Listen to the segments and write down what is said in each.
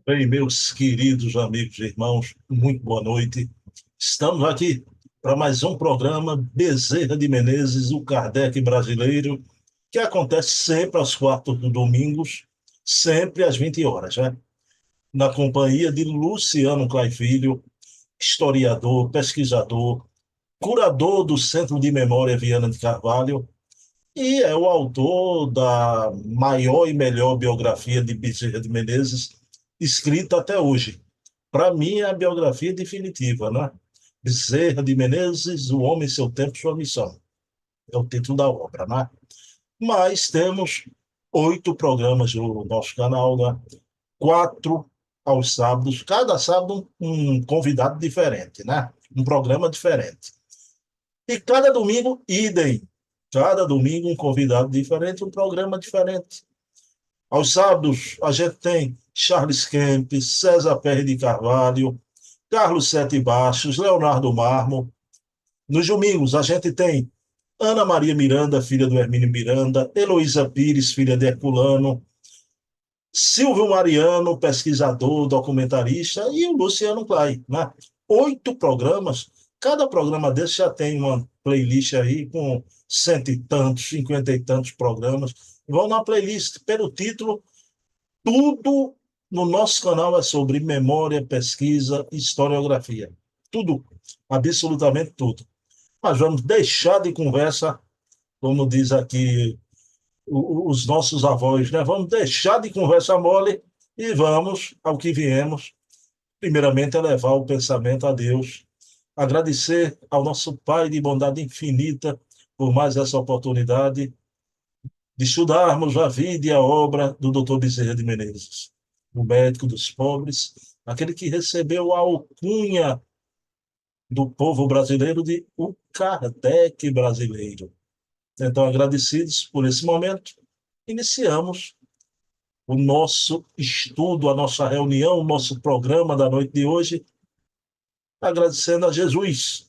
Bem, meus queridos amigos e irmãos, muito boa noite. Estamos aqui para mais um programa Bezerra de Menezes, o Kardec brasileiro, que acontece sempre aos quartos dos domingos, sempre às 20 horas, né? Na companhia de Luciano Clay Filho, historiador, pesquisador, curador do Centro de Memória Viana de Carvalho e é o autor da maior e melhor biografia de Bezerra de Menezes escrita até hoje. Para mim, é a biografia definitiva, né? Bezerra de Menezes, O Homem, Seu Tempo, Sua Missão. É o título da obra, né? Mas temos 8 programas no nosso canal, né? 4 aos sábados, cada sábado um convidado diferente, né? Um programa diferente. E cada domingo, idem. Cada domingo um convidado diferente, um programa diferente. Aos sábados, a gente tem Charles Kemp, César Pérez de Carvalho, Carlos Sete Baixos, Leonardo Marmo. Nos domingos, a gente tem Ana Maria Miranda, filha do Hermínio Miranda, Heloísa Pires, filha de Herculano, Silvio Mariano, pesquisador, documentarista, e o Luciano Clay, né? 8 programas, cada programa desse já tem uma playlist aí com cento e tantos, 50 e tantos programas. Vão na playlist, pelo título, tudo no nosso canal é sobre memória, pesquisa, historiografia. Tudo, absolutamente tudo. Mas vamos deixar de conversa, como diz aqui os nossos avós, né? Vamos deixar de conversa mole e vamos ao que viemos. Primeiramente, elevar o pensamento a Deus, agradecer ao nosso Pai de bondade infinita por mais essa oportunidade de estudarmos a vida e a obra do Dr. Bezerra de Menezes, o médico dos pobres, aquele que recebeu a alcunha do povo brasileiro de o Kardec brasileiro. Então, agradecidos por esse momento, iniciamos o nosso estudo, a nossa reunião, o nosso programa da noite de hoje, agradecendo a Jesus,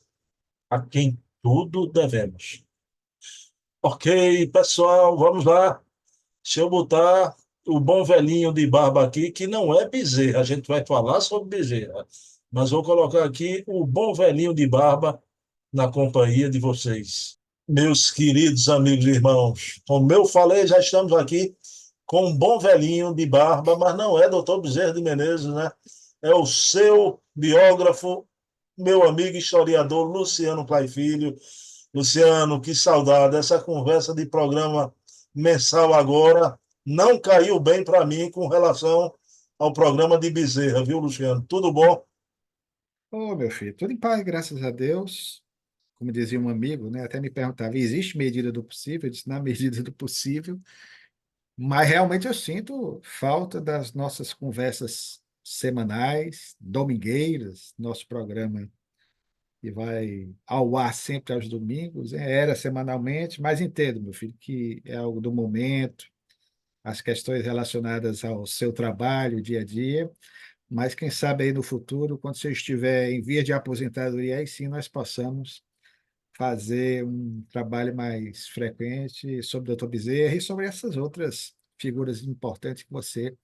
a quem tudo devemos. Ok, pessoal, vamos lá. Deixa eu botar o bom velhinho de barba aqui, que não é Bezerra, a gente vai falar sobre Bezerra, mas vou colocar aqui o bom velhinho de barba na companhia de vocês. Meus queridos amigos e irmãos, como eu falei, já estamos aqui com um bom velhinho de barba, mas não é doutor Bezerra de Menezes, né? É o seu biógrafo, meu amigo historiador Luciano Clay Filho. Luciano, que saudade, essa conversa de programa mensal agora não caiu bem para mim com relação ao programa de Bezerra, viu, Luciano? Tudo bom? Ô, meu filho, tudo em paz, graças a Deus. Como dizia um amigo, né? Até me perguntava, existe medida do possível? Eu disse, na medida do possível. Mas realmente eu sinto falta das nossas conversas semanais, domingueiras, nosso programa que vai ao ar sempre aos domingos, né? Era semanalmente, mas entendo, meu filho, que é algo do momento, as questões relacionadas ao seu trabalho, dia a dia. Mas quem sabe aí no futuro, quando você estiver em via de aposentadoria, aí sim nós possamos fazer um trabalho mais frequente sobre o Dr. Bezerra e sobre essas outras figuras importantes que você,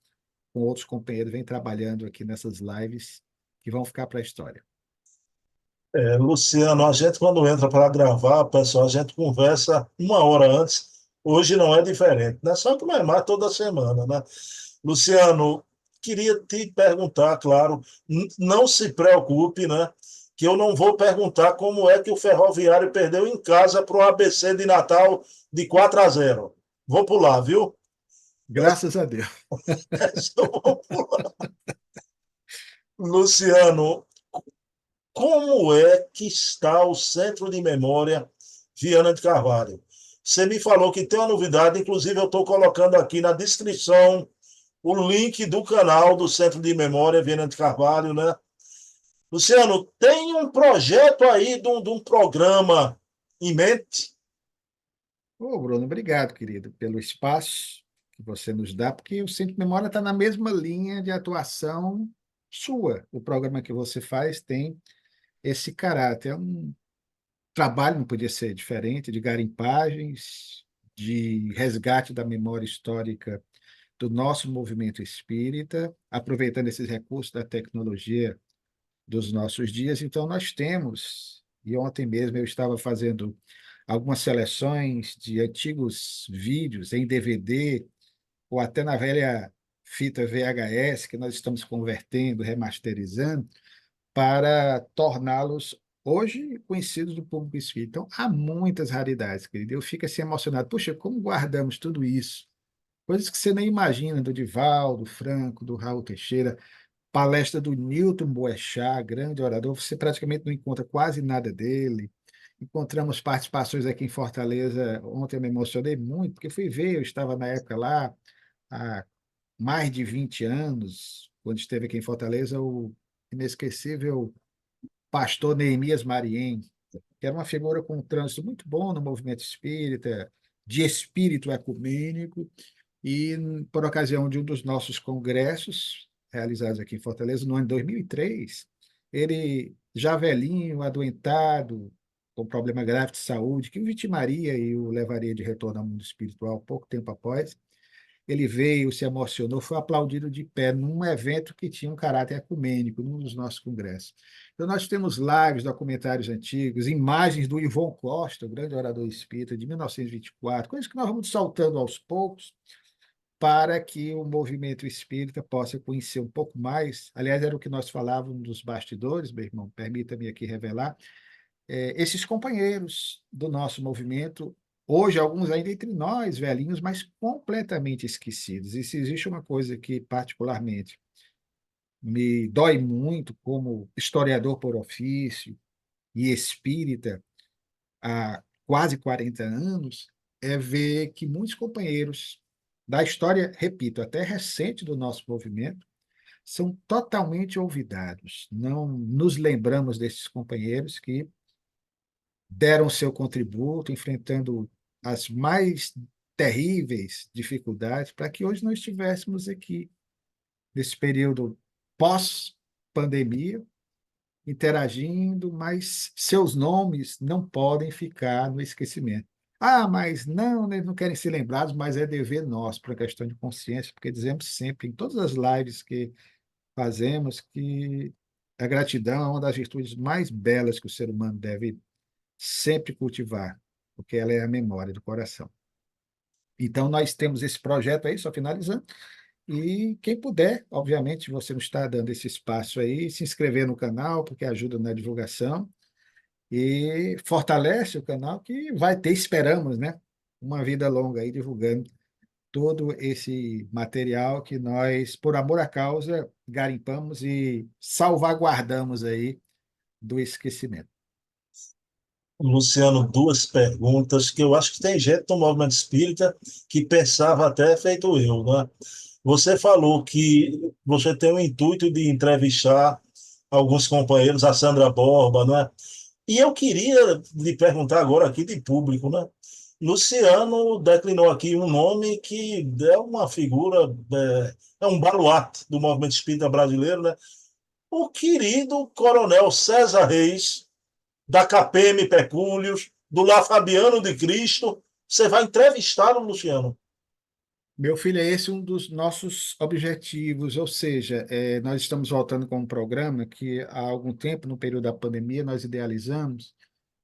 com outros companheiros, vem trabalhando aqui nessas lives que vão ficar para a história. Luciano, a gente quando entra para gravar, pessoal, a gente conversa uma hora antes. Hoje não é diferente, né? Só que não é mais toda semana, né? Luciano, queria te perguntar, claro, não se preocupe, né? Que eu não vou perguntar como é que o Ferroviário perdeu em casa para o ABC de Natal de 4-0. Vou pular, viu? Graças a Deus. Essa eu vou pular. Luciano, como é que está o Centro de Memória Viana de Carvalho? Você me falou que tem uma novidade, inclusive eu estou colocando aqui na descrição o link do canal do Centro de Memória Viana de Carvalho, né? Luciano, tem um projeto aí de um programa em mente? Ô, Bruno, obrigado, querido, pelo espaço que você nos dá, porque o Centro de Memória está na mesma linha de atuação sua. O programa que você faz tem esse caráter. É um trabalho, não podia ser diferente, de garimpagens, de resgate da memória histórica do nosso movimento espírita, aproveitando esses recursos da tecnologia dos nossos dias. Então, nós temos, e ontem mesmo eu estava fazendo algumas seleções de antigos vídeos em DVD, ou até na velha fita VHS, que nós estamos convertendo, remasterizando, para torná-los hoje conhecidos do público espírita. Então, há muitas raridades, querido. Eu fico assim emocionado. Puxa, como guardamos tudo isso? Coisas que você nem imagina, do Divaldo Franco, do Raul Teixeira, palestra do Newton Boechat, grande orador, você praticamente não encontra quase nada dele. Encontramos participações aqui em Fortaleza. Ontem eu me emocionei muito, porque fui ver, eu estava na época lá, há mais de 20 anos, quando esteve aqui em Fortaleza, o inesquecível pastor Neemias Mariem, que era uma figura com um trânsito muito bom no movimento espírita, de espírito ecumênico, e por ocasião de um dos nossos congressos, realizados aqui em Fortaleza, no ano de 2003, ele, já velhinho, adoentado, com problema grave de saúde, que o vitimaria e o levaria de retorno ao mundo espiritual pouco tempo após, ele veio, se emocionou, foi aplaudido de pé num evento que tinha um caráter ecumênico, num dos nossos congressos. Então, nós temos lives, documentários antigos, imagens do Ivon Costa, o grande orador espírita, de 1924, coisas que nós vamos saltando aos poucos para que o movimento espírita possa conhecer um pouco mais. Aliás, era o que nós falávamos dos bastidores, meu irmão, permita-me aqui revelar, esses companheiros do nosso movimento, hoje alguns ainda entre nós, velhinhos, mas completamente esquecidos. E se existe uma coisa que particularmente me dói muito como historiador por ofício e espírita há quase 40 anos, é ver que muitos companheiros da história, repito, até recente do nosso movimento, são totalmente olvidados. Não nos lembramos desses companheiros que deram seu contributo, enfrentando as mais terríveis dificuldades, para que hoje nós estivéssemos aqui, nesse período pós-pandemia, interagindo, mas seus nomes não podem ficar no esquecimento. Ah, mas não, eles não querem ser lembrados, mas é dever nosso, por uma questão de consciência, porque dizemos sempre, em todas as lives que fazemos, que a gratidão é uma das virtudes mais belas que o ser humano deve sempre cultivar, porque ela é a memória do coração. Então, nós temos esse projeto aí, só finalizando, e quem puder, obviamente, você não está dando esse espaço aí, se inscrever no canal, porque ajuda na divulgação, e fortalece o canal, que vai ter, esperamos, né, uma vida longa aí divulgando todo esse material que nós, por amor à causa, garimpamos e salvaguardamos aí do esquecimento. Luciano, duas perguntas que eu acho que tem gente no movimento espírita que pensava até feito eu, né? Você falou que você tem o intuito de entrevistar alguns companheiros, a Sandra Borba, né? E eu queria lhe perguntar agora aqui de público, né? Luciano declinou aqui um nome que é uma figura, é um baluarte do movimento espírita brasileiro, né? O querido Coronel César Reis, da KPM Pecúlios, do La Fabiano de Cristo. Você vai entrevistar o Luciano. Meu filho, é esse um dos nossos objetivos, ou seja, nós estamos voltando com um programa que há algum tempo, no período da pandemia, nós idealizamos,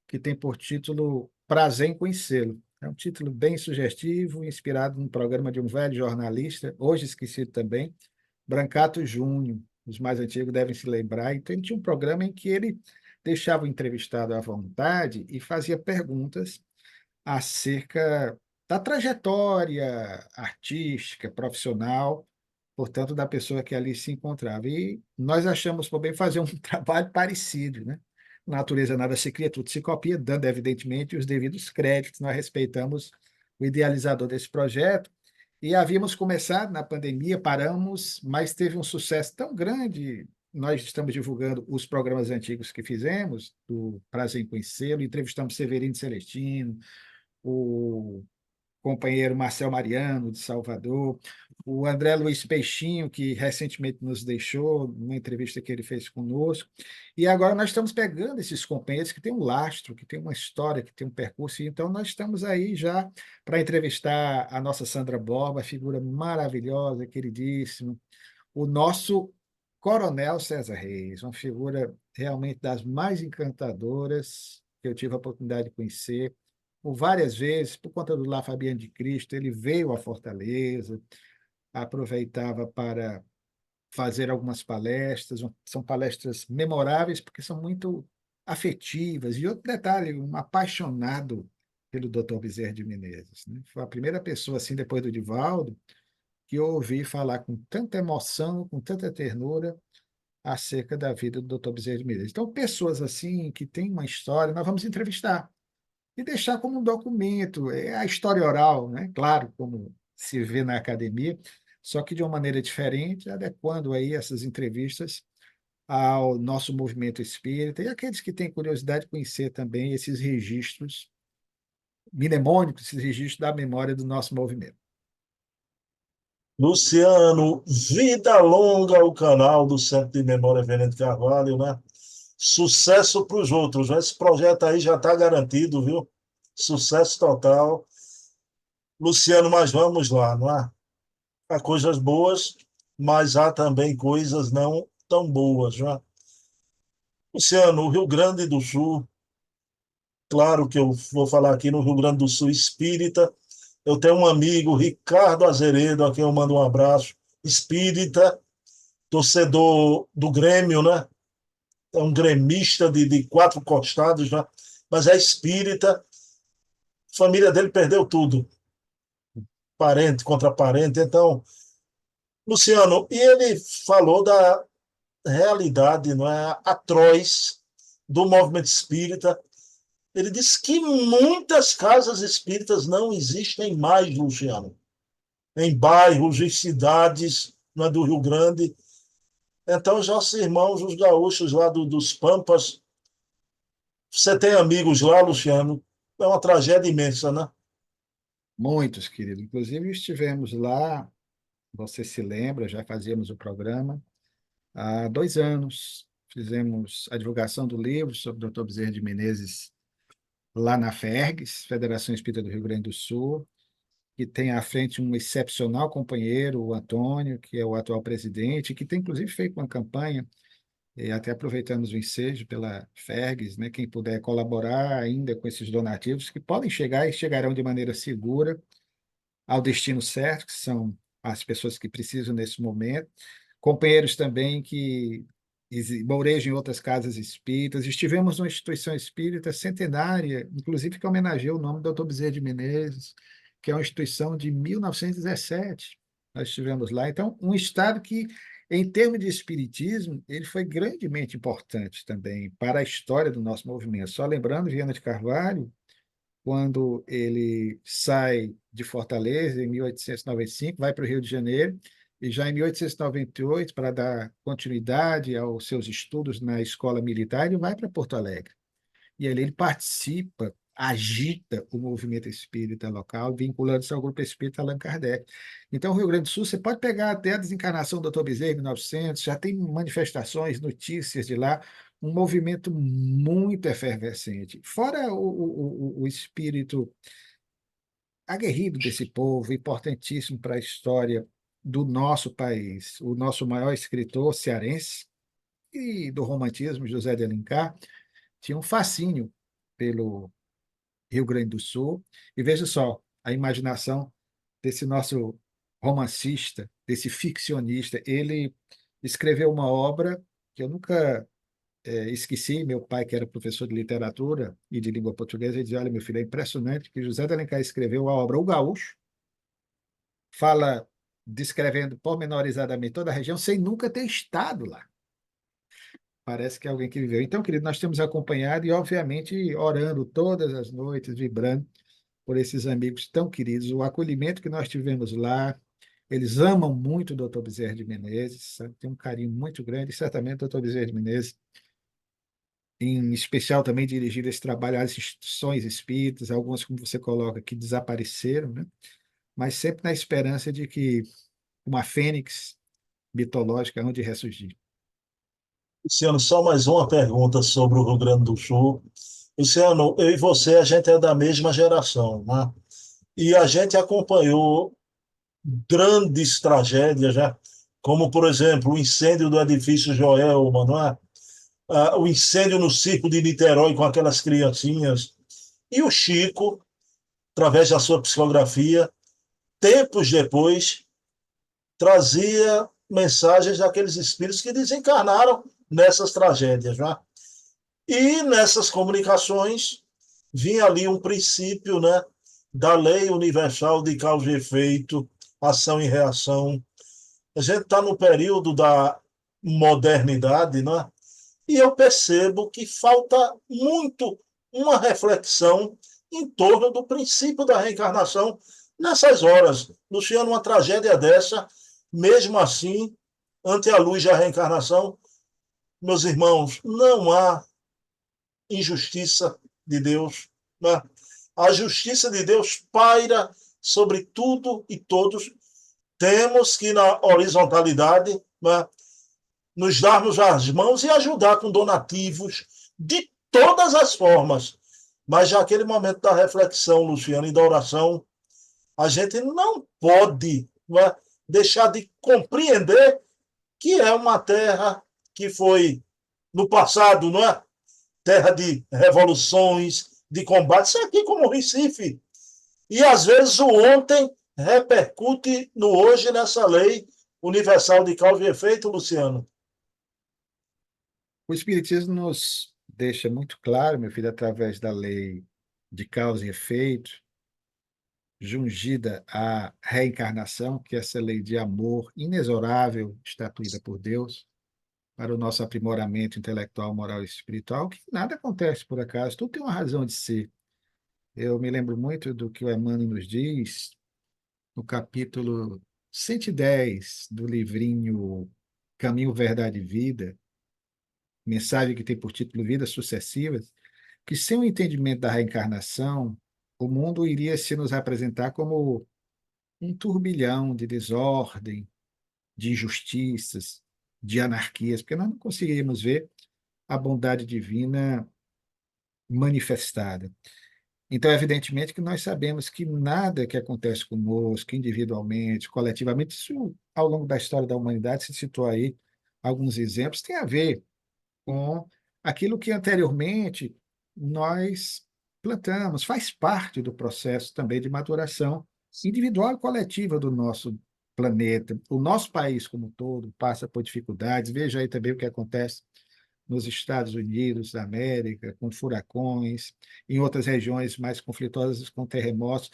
que tem por título Prazer em Conhecê-lo. É um título bem sugestivo, inspirado num programa de um velho jornalista, hoje esquecido também, Brancato Júnior. Os mais antigos devem se lembrar. Então, ele tinha um programa em que ele deixava o entrevistado à vontade e fazia perguntas acerca da trajetória artística, profissional, portanto, da pessoa que ali se encontrava. E nós achamos por bem fazer um trabalho parecido, né? Na natureza nada se cria, tudo se copia, dando, evidentemente, os devidos créditos. Nós respeitamos o idealizador desse projeto e havíamos começado na pandemia, paramos, mas teve um sucesso tão grande. Nós estamos divulgando os programas antigos que fizemos, do Prazer em Conhecê-lo, entrevistamos Severino Celestino, o companheiro Marcel Mariano, de Salvador, o André Luiz Peixinho, que recentemente nos deixou, numa entrevista que ele fez conosco. E agora nós estamos pegando esses companheiros que têm um lastro, que têm uma história, que têm um percurso, então nós estamos aí já para entrevistar a nossa Sandra Borba, figura maravilhosa, queridíssima, o nosso Coronel César Reis, uma figura realmente das mais encantadoras que eu tive a oportunidade de conhecer. Por várias vezes, por conta do La Fabiano de Cristo, ele veio a Fortaleza, aproveitava para fazer algumas palestras, são palestras memoráveis porque são muito afetivas. E outro detalhe, um apaixonado pelo Dr. Bezerra de Menezes, né? Foi a primeira pessoa, assim, depois do Divaldo, que eu ouvi falar com tanta emoção, com tanta ternura, acerca da vida do Dr. Bezerra de Menezes. Então, pessoas assim, que têm uma história, nós vamos entrevistar e deixar como um documento, é a história oral, né? Claro, como se vê na academia, só que de uma maneira diferente, adequando aí essas entrevistas ao nosso movimento espírita e aqueles que têm curiosidade de conhecer também esses registros mnemônicos, esses registros da memória do nosso movimento. Luciano, vida longa ao canal do Centro de Memória Venente Carvalho, né? Sucesso para os outros, né? Esse projeto aí já está garantido, viu? Sucesso total. Luciano, mas vamos lá, não é? Há coisas boas, mas há também coisas não tão boas, não é? Luciano, o Rio Grande do Sul, claro que eu vou falar aqui no Rio Grande do Sul espírita. Eu tenho um amigo, Ricardo Azeredo, a quem eu mando um abraço, espírita, torcedor do Grêmio, né? É um gremista de quatro costados, né? Mas é espírita. A família dele perdeu tudo, parente contra parente. Então, Luciano, e ele falou da realidade, não é, atroz do movimento espírita. Ele disse que muitas casas espíritas não existem mais, Luciano, em bairros, em cidades, não é, do Rio Grande. Então, os nossos irmãos, os gaúchos lá dos Pampas, você tem amigos lá, Luciano? É uma tragédia imensa, né? Muitos, querido. Inclusive, estivemos lá, você se lembra, já fazíamos o programa há 2 anos. Fizemos a divulgação do livro sobre o Dr. Bezerra de Menezes lá na FERGS, Federação Espírita do Rio Grande do Sul, que tem à frente um excepcional companheiro, o Antônio, que é o atual presidente, que tem inclusive feito uma campanha, e até aproveitamos o ensejo pela FERGS, né, quem puder colaborar ainda com esses donativos, que podem chegar e chegarão de maneira segura ao destino certo, que são as pessoas que precisam nesse momento, companheiros também que mourejam em outras casas espíritas. Estivemos numa instituição espírita centenária, inclusive que homenageia o nome do Dr. Bezerra de Menezes, que é uma instituição de 1917. Nós estivemos lá. Então, um estado que, em termos de espiritismo, ele foi grandemente importante também para a história do nosso movimento. Só lembrando, Viana de Carvalho, quando ele sai de Fortaleza, em 1895, vai para o Rio de Janeiro, e já em 1898, para dar continuidade aos seus estudos na escola militar, ele vai para Porto Alegre. E ali ele participa, agita o movimento espírita local, vinculando-se ao grupo espírita Allan Kardec. Então, o Rio Grande do Sul, você pode pegar até a desencarnação do Dr. Bezerra em 1900, já tem manifestações, notícias de lá, um movimento muito efervescente. Fora o espírito aguerrido desse povo, importantíssimo para a história do nosso país, o nosso maior escritor cearense e do romantismo, José de Alencar, tinha um fascínio pelo Rio Grande do Sul. E veja só, a imaginação desse nosso romancista, desse ficcionista. Ele escreveu uma obra que eu nunca esqueci. Meu pai, que era professor de literatura e de língua portuguesa, ele dizia: olha, meu filho, é impressionante que José de Alencar escreveu a obra O Gaúcho, fala descrevendo pormenorizadamente toda a região, sem nunca ter estado lá. Parece que é alguém que viveu. Então, querido, nós temos acompanhado e, obviamente, orando todas as noites, vibrando por esses amigos tão queridos. O acolhimento que nós tivemos lá, eles amam muito o Dr. Bezerra de Menezes, sabe? Tem um carinho muito grande, e certamente o Dr. Bezerra de Menezes em especial também dirigido esse trabalho às instituições espíritas, algumas, como você coloca, que desapareceram, né? Mas sempre na esperança de que uma fênix mitológica onde ressurgir. Luciano, só mais uma pergunta sobre o Rio Grande do Sul. Luciano, eu e você, a gente é da mesma geração, né? E a gente acompanhou grandes tragédias, né? Como, por exemplo, o incêndio do edifício Joelma, não é? O incêndio no circo de Niterói com aquelas criancinhas. E o Chico, através da sua psicografia, tempos depois, trazia mensagens daqueles espíritos que desencarnaram nessas tragédias, né? E nessas comunicações vinha ali um princípio, né, da lei universal de causa e efeito, ação e reação. A gente está no período da modernidade, né? E eu percebo que falta muito uma reflexão em torno do princípio da reencarnação nessas horas. Luciano, uma tragédia dessa, mesmo assim, ante a luz da reencarnação, meus irmãos, não há injustiça de Deus, né? A justiça de Deus paira sobre tudo e todos. Temos que, na horizontalidade, né, nos darmos as mãos e ajudar com donativos de todas as formas. Mas já aquele momento da reflexão, Luciano, e da oração, a gente não pode, né, deixar de compreender que é uma terra que foi, no passado, não é? Terra de revoluções, de combates, aqui como Recife. E às vezes o ontem repercute no hoje nessa lei universal de causa e efeito, Luciano. O Espiritismo nos deixa muito claro, meu filho, através da lei de causa e efeito, jungida à reencarnação, que é essa lei de amor inexorável estatuída por Deus para o nosso aprimoramento intelectual, moral e espiritual, que nada acontece por acaso, tudo tem uma razão de ser. Eu me lembro muito do que o Emmanuel nos diz no capítulo 110 do livrinho Caminho, Verdade e Vida, mensagem que tem por título Vidas Sucessivas, que sem o entendimento da reencarnação, o mundo iria se nos apresentar como um turbilhão de desordem, de injustiças, de anarquias, porque nós não conseguiríamos ver a bondade divina manifestada. Então, evidentemente que nós sabemos que nada que acontece conosco, individualmente, coletivamente, isso ao longo da história da humanidade, se citou aí alguns exemplos, tem a ver com aquilo que anteriormente nós plantamos, faz parte do processo também de maturação individual e coletiva do nosso planeta. O nosso país como um todo passa por dificuldades. Veja aí também o que acontece nos Estados Unidos da América, com furacões, em outras regiões mais conflituosas, com terremotos.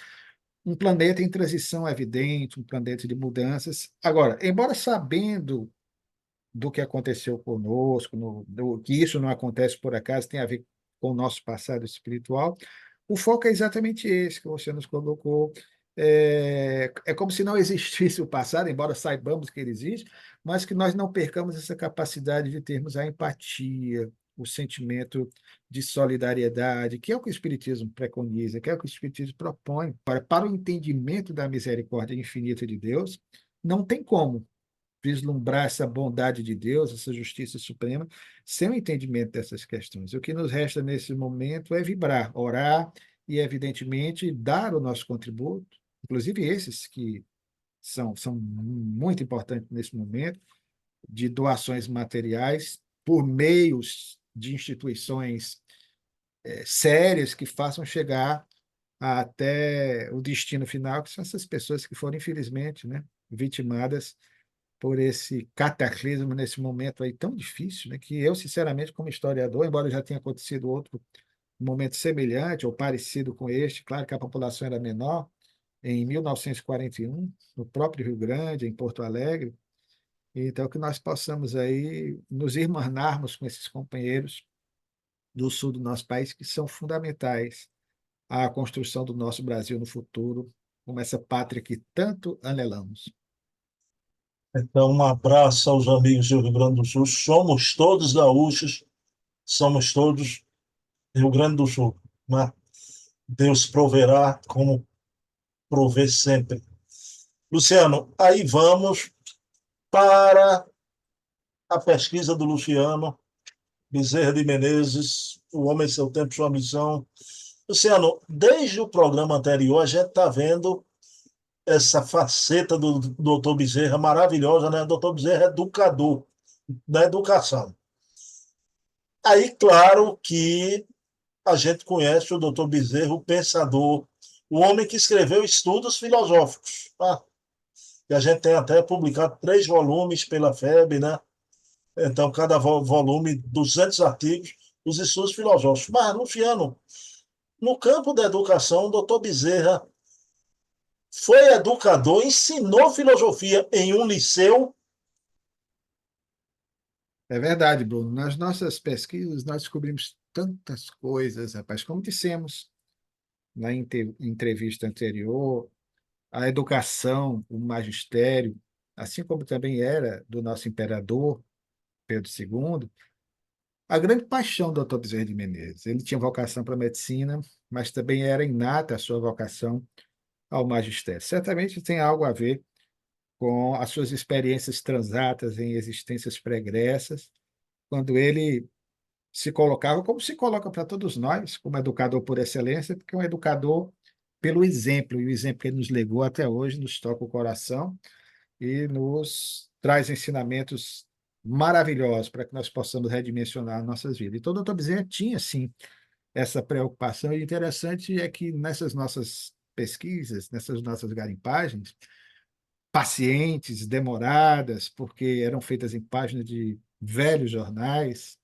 Um planeta em transição evidente, um planeta de mudanças. Agora, embora sabendo do que aconteceu conosco, que isso não acontece por acaso, tem a ver com o nosso passado espiritual. O foco é exatamente esse que você nos colocou. É como se não existisse o passado, embora saibamos que ele existe, mas que nós não percamos essa capacidade de termos a empatia, o sentimento de solidariedade, que é o que o Espiritismo preconiza, que é o que o Espiritismo propõe. Para o entendimento da misericórdia infinita de Deus, não tem como vislumbrar essa bondade de Deus, essa justiça suprema, sem o entendimento dessas questões. O que nos resta nesse momento é vibrar, orar e, evidentemente, dar o nosso contributo, inclusive esses que são muito importantes nesse momento, de doações materiais por meios de instituições sérias que façam chegar até o destino final, que são essas pessoas que foram, infelizmente, né, vitimadas por esse cataclismo nesse momento aí tão difícil, né, que eu, sinceramente, como historiador, embora já tenha acontecido outro momento semelhante ou parecido com este, claro que a população era menor, em 1941, no próprio Rio Grande, em Porto Alegre, então que nós possamos aí nos irmanarmos com esses companheiros do sul do nosso país, que são fundamentais à construção do nosso Brasil no futuro, como essa pátria que tanto anelamos. Então, um abraço aos amigos do Rio Grande do Sul. Somos todos gaúchos, somos todos Rio Grande do Sul, né? Deus proverá como provê sempre. Luciano, aí vamos para a pesquisa do Luciano Bezerra de Menezes, O Homem, Seu Tempo, Sua Missão. Luciano, desde o programa anterior, a gente está vendo essa faceta do doutor Bezerra maravilhosa, né? O doutor Bezerra é educador da educação. Aí, claro que a gente conhece o doutor Bezerra, o pensador, o homem que escreveu estudos filosóficos. Tá? E a gente tem até publicado 3 volumes pela FEB, né? Então, cada volume, 200 artigos, os estudos filosóficos. Mas, Luciano, no campo da educação, o doutor Bezerra foi educador, ensinou filosofia em um liceu. É verdade, Bruno. Nas nossas pesquisas, nós descobrimos tantas coisas, rapaz. Como dissemos na entrevista anterior, a educação, o magistério, assim como também era do nosso imperador, Pedro II, a grande paixão do Dr. Bezerra de Menezes. Ele tinha vocação para a medicina, mas também era inata a sua vocação ao magistério. Certamente tem algo a ver com as suas experiências transatas em existências pregressas, quando ele se colocava como se coloca para todos nós, como educador por excelência, porque é um educador pelo exemplo, e o exemplo que ele nos legou até hoje nos toca o coração e nos traz ensinamentos maravilhosos para que nós possamos redimensionar nossas vidas. Então, o doutor Bezerra tinha, sim, essa preocupação, e interessante é que nessas nossas pesquisas, nessas nossas garimpagens, pacientes, demoradas, porque eram feitas em páginas de velhos jornais,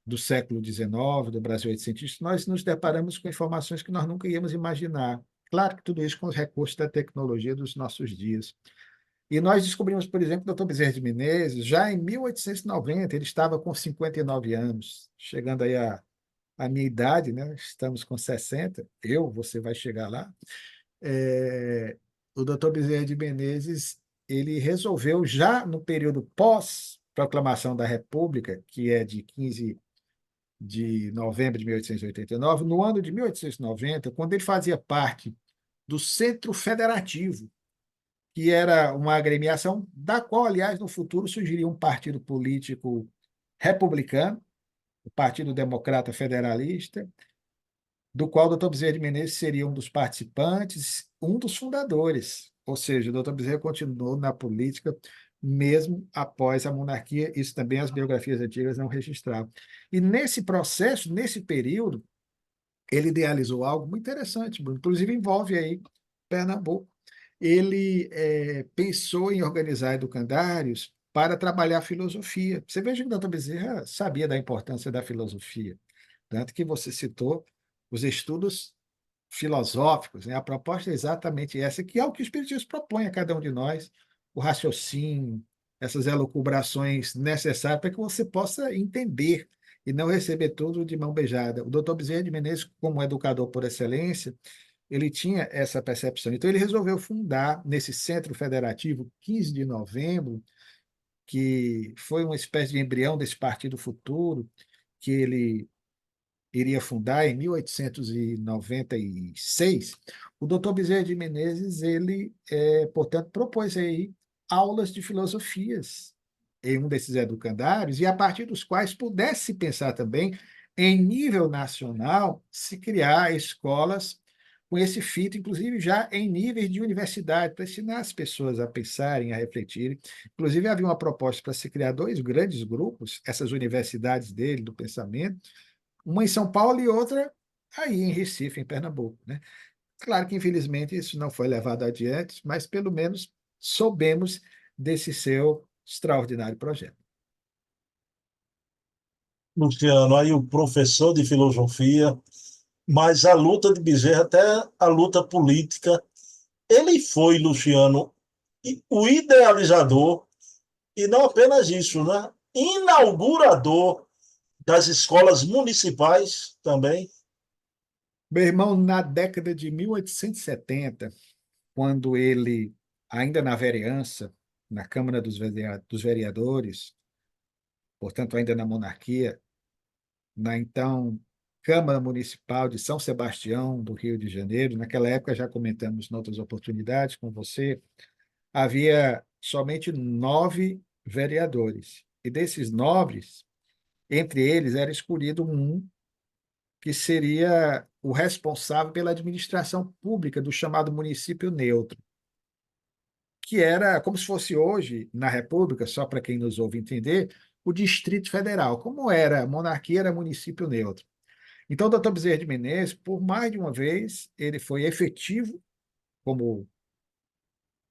do século XIX, do Brasil 800, nós nos deparamos com informações que nós nunca íamos imaginar. Claro que tudo isso com os recursos da tecnologia dos nossos dias. E nós descobrimos, por exemplo, que o Dr. Bezerra de Menezes, já em 1890, ele estava com 59 anos, chegando aí a minha idade, né? Estamos com 60, você vai chegar lá. O Dr. Bezerra de Menezes, ele resolveu, já no período pós-proclamação da República, que é de 15 de novembro de 1889, no ano de 1890, quando ele fazia parte do Centro Federativo, que era uma agremiação da qual, aliás, no futuro surgiria um partido político republicano, o Partido Democrata Federalista, do qual o doutor Bezerra de Menezes seria um dos participantes, um dos fundadores. Ou seja, o doutor Bezerra continuou na política mesmo após a monarquia, isso também as biografias antigas não registravam. E nesse processo, nesse período, ele idealizou algo muito interessante, Bruno, inclusive envolve aí Pernambuco. Ele pensou em organizar educandários para trabalhar filosofia. Você veja que o doutor Bezerra sabia da importância da filosofia, tanto que você citou os estudos filosóficos, né? A proposta é exatamente essa, que é o que o Espiritismo propõe a cada um de nós, o raciocínio, essas elucubrações necessárias para que você possa entender e não receber tudo de mão beijada. O doutor Bezerra de Menezes, como educador por excelência, ele tinha essa percepção. Então, ele resolveu fundar, nesse Centro Federativo, 15 de novembro, que foi uma espécie de embrião desse Partido Futuro, que ele iria fundar em 1896, o doutor Bezerra de Menezes, ele, portanto, propôs aí aulas de filosofias em um desses educandários, e a partir dos quais pudesse pensar também, em nível nacional, se criar escolas com esse fito, inclusive já em níveis de universidade, para ensinar as pessoas a pensarem, a refletirem. Inclusive, havia uma proposta para se criar 2 grandes grupos, essas universidades dele, do pensamento, uma em São Paulo e outra aí em Recife, em Pernambuco, né? Claro que, infelizmente, isso não foi levado adiante, mas pelo menos soubemos desse seu extraordinário projeto. Luciano, aí o professor de filosofia, mas a luta de Bezerra, até a luta política, ele foi, Luciano, o idealizador, e não apenas isso, né? Inaugurador das escolas municipais também. Meu irmão, na década de 1870, quando ele, ainda na vereança, na Câmara dos Vereadores, portanto, ainda na monarquia, na então Câmara Municipal de São Sebastião, do Rio de Janeiro. Naquela época, já comentamos em outras oportunidades com você, havia somente 9 vereadores. E desses 9, entre eles era escolhido um que seria o responsável pela administração pública do chamado município neutro, que era como se fosse hoje, na República, só para quem nos ouve entender, o Distrito Federal. Como era a monarquia, era município neutro. Então, o doutor Bezerra de Menezes, por mais de uma vez, ele foi efetivo como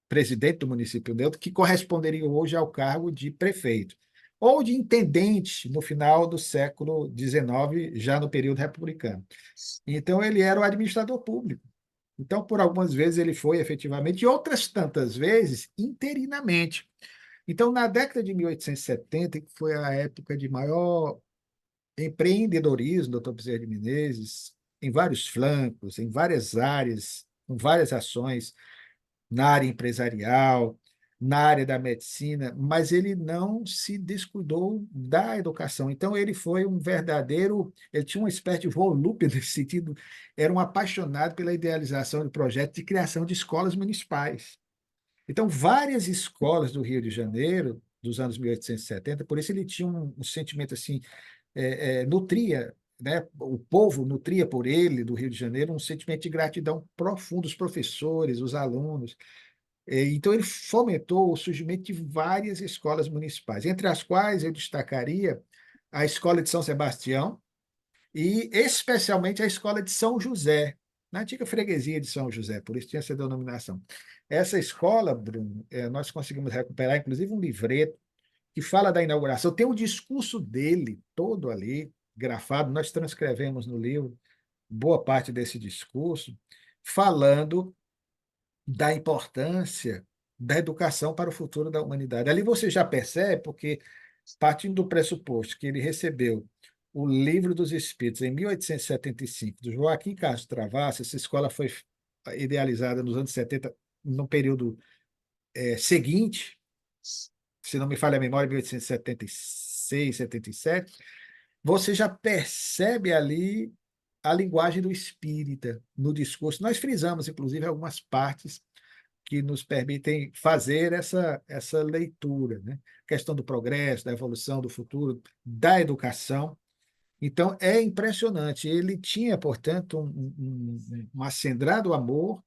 presidente do município neutro, que corresponderia hoje ao cargo de prefeito, ou de intendente no final do século XIX, já no período republicano. Então, ele era o administrador público. Então, por algumas vezes ele foi efetivamente, e outras tantas vezes interinamente. Então, na década de 1870, que foi a época de maior empreendedorismo do Dr. Bezerra de Menezes, em vários flancos, em várias áreas, com várias ações, na área empresarial, na área da medicina, mas ele não se descuidou da educação. Então, ele foi um verdadeiro, ele tinha uma espécie de volúpia nesse sentido, era um apaixonado pela idealização de projetos de criação de escolas municipais. Então, várias escolas do Rio de Janeiro, dos anos 1870, por isso ele tinha um sentimento assim, nutria, né? O povo nutria por ele, do Rio de Janeiro, um sentimento de gratidão profundo, os professores, os alunos. Então, ele fomentou o surgimento de várias escolas municipais, entre as quais eu destacaria a Escola de São Sebastião e, especialmente, a Escola de São José, na antiga freguesia de São José, por isso tinha essa denominação. Essa escola, Bruno, nós conseguimos recuperar, inclusive, um livreto que fala da inauguração. Tem o discurso dele todo ali, grafado, nós transcrevemos no livro boa parte desse discurso, falando da importância da educação para o futuro da humanidade. Ali você já percebe, porque partindo do pressuposto que ele recebeu o Livro dos Espíritos em 1875, do Joaquim Castro Travassos, essa escola foi idealizada nos anos 70, no período seguinte, se não me falha a memória, 1876, 77, você já percebe ali a linguagem do espírita no discurso. Nós frisamos, inclusive, algumas partes que nos permitem fazer essa leitura, né? A questão do progresso, da evolução, do futuro, da educação. Então, é impressionante. Ele tinha, portanto, um acendrado amor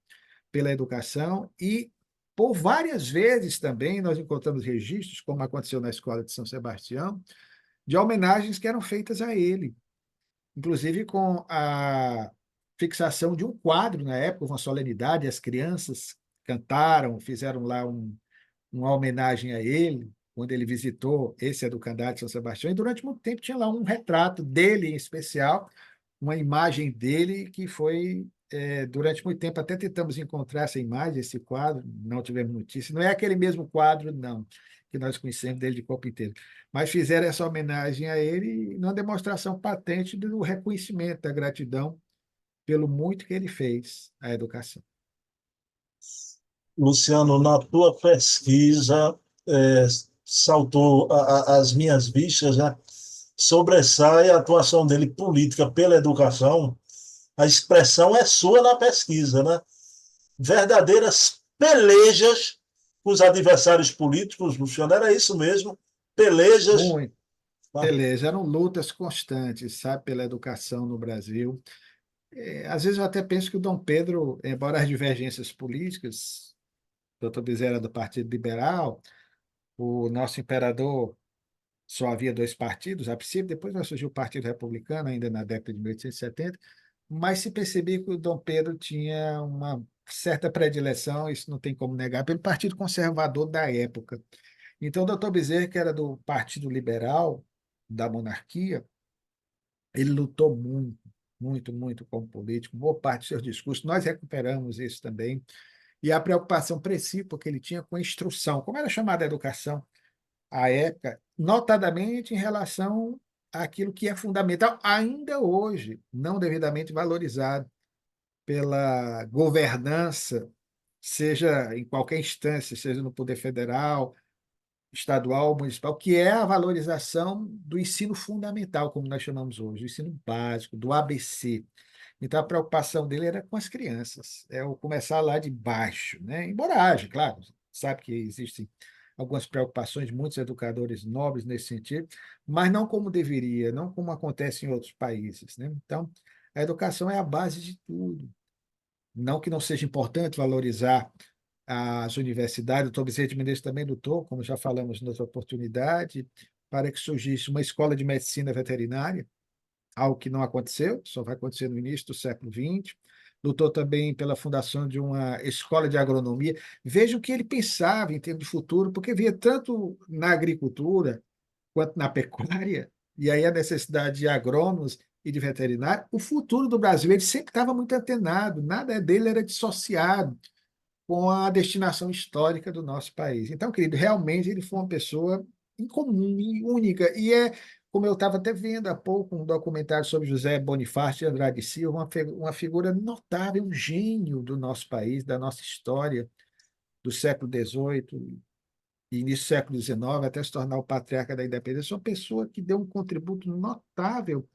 pela educação e, por várias vezes também, nós encontramos registros, como aconteceu na Escola de São Sebastião, de homenagens que eram feitas a ele, inclusive com a fixação de um quadro na época, uma solenidade, as crianças cantaram, fizeram lá uma homenagem a ele, quando ele visitou esse Educandado de São Sebastião, e durante muito tempo tinha lá um retrato dele em especial, uma imagem dele que foi, durante muito tempo, até tentamos encontrar essa imagem, esse quadro, não tivemos notícia, não é aquele mesmo quadro, não, que nós conhecemos dele de corpo inteiro, mas fizeram essa homenagem a ele numa demonstração patente do reconhecimento, da gratidão pelo muito que ele fez à educação. Luciano, na tua pesquisa, é, saltou as minhas vistas, né? Sobressai a atuação dele política pela educação. A expressão é sua na pesquisa, né? Verdadeiras pelejas com os adversários políticos, Luciano, era isso mesmo, pelejas. Muito. Tá? Beleza, eram lutas constantes, sabe, pela educação no Brasil. Às vezes eu até penso que o Dom Pedro, embora as divergências políticas, o doutor Bezerra era do Partido Liberal, o nosso imperador só havia dois partidos, a princípio, depois vai surgir o Partido Republicano, ainda na década de 1870, mas se percebia que o Dom Pedro tinha uma certa predileção, isso não tem como negar, pelo Partido Conservador da época. Então, o doutor Bezerra, que era do Partido Liberal, da monarquia, ele lutou muito, muito, muito como político, boa parte dos seus discursos, nós recuperamos isso também, e a preocupação principal que ele tinha com a instrução, como era chamada a educação à época, notadamente em relação àquilo que é fundamental ainda hoje, não devidamente valorizado pela governança, seja em qualquer instância, seja no poder federal, estadual, municipal, que é a valorização do ensino fundamental, como nós chamamos hoje, o ensino básico, do ABC. Então, a preocupação dele era com as crianças, é o começar lá de baixo, né? Embora haja, claro, sabe que existem algumas preocupações de muitos educadores nobres nesse sentido, mas não como deveria, não como acontece em outros países, né? Então, a educação é a base de tudo. Não que não seja importante valorizar as universidades, o Dr. Bezerra de Menezes também lutou, como já falamos noutra oportunidade, para que surgisse uma escola de medicina veterinária, algo que não aconteceu, só vai acontecer no início do século XX. Lutou também pela fundação de uma escola de agronomia. Veja o que ele pensava em termos de futuro, porque via tanto na agricultura quanto na pecuária, e aí a necessidade de agrônomos e de veterinário. O futuro do Brasil, ele sempre estava muito antenado, nada dele era dissociado com a destinação histórica do nosso país. Então, querido, realmente ele foi uma pessoa incomum e única. E é, como eu estava até vendo há pouco um documentário sobre José Bonifácio de Andrade e Silva, uma figura notável, um gênio do nosso país, da nossa história, do século XVIII e início do século XIX, até se tornar o patriarca da independência, uma pessoa que deu um contributo notável,